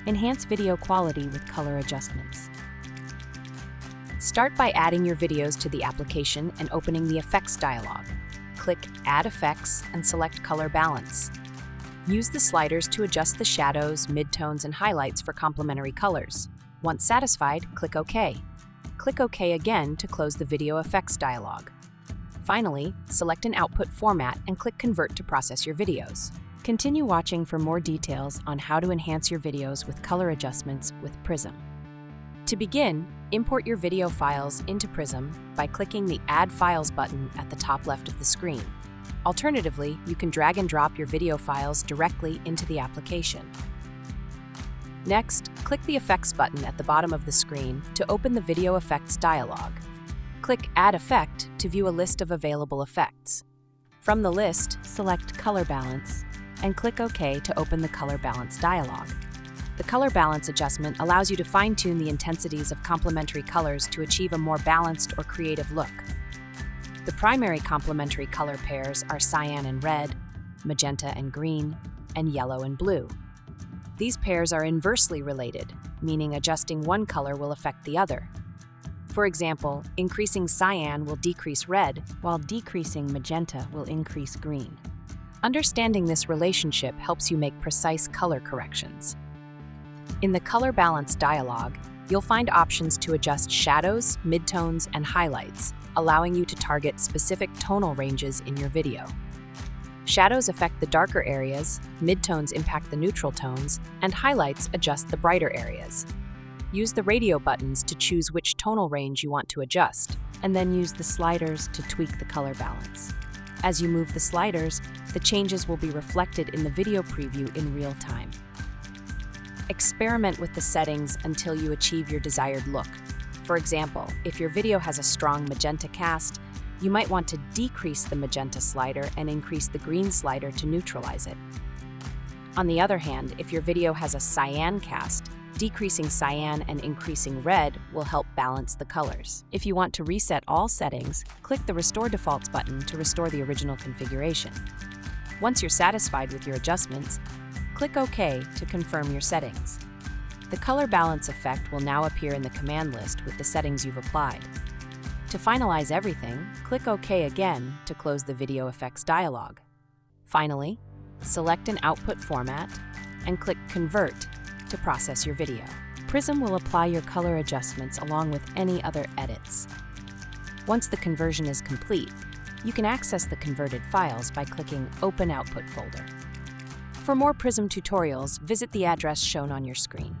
Enhance video quality with color adjustments. Start by adding your videos to the application and opening the Effects dialog. Click Add Effects and select Color Balance. Use the sliders to adjust the shadows, midtones, and highlights for complementary colors. Once satisfied, click OK. Click OK again to close the Video Effects dialog. Finally, select an output format and click Convert to process your videos. Continue watching for more details on how to enhance your videos with color adjustments with Prism. To begin, import your video files into Prism by clicking the Add Files button at the top left of the screen. Alternatively, you can drag and drop your video files directly into the application. Next, click the Effects button at the bottom of the screen to open the Video Effects dialog. Click Add Effect to view a list of available effects. From the list, select Color Balance and click OK to open the Color Balance dialog. The color balance adjustment allows you to fine-tune the intensities of complementary colors to achieve a more balanced or creative look. The primary complementary color pairs are cyan and red, magenta and green, and yellow and blue. These pairs are inversely related, meaning adjusting one color will affect the other. For example, increasing cyan will decrease red, while decreasing magenta will increase green. Understanding this relationship helps you make precise color corrections. In the Color Balance dialog, you'll find options to adjust shadows, midtones, and highlights, allowing you to target specific tonal ranges in your video. Shadows affect the darker areas, midtones impact the neutral tones, and highlights adjust the brighter areas. Use the radio buttons to choose which tonal range you want to adjust, and then use the sliders to tweak the color balance. As you move the sliders, the changes will be reflected in the video preview in real time. Experiment with the settings until you achieve your desired look. For example, if your video has a strong magenta cast, you might want to decrease the magenta slider and increase the green slider to neutralize it. On the other hand, if your video has a cyan cast, decreasing cyan and increasing red will help balance the colors. If you want to reset all settings, click the Restore Defaults button to restore the original configuration. Once you're satisfied with your adjustments, click OK to confirm your settings. The color balance effect will now appear in the command list with the settings you've applied. To finalize everything, click OK again to close the Video Effects dialog. Finally, select an output format and click Convert to process your video. Prism will apply your color adjustments along with any other edits. Once the conversion is complete, you can access the converted files by clicking Open Output Folder. For more Prism tutorials, visit the address shown on your screen.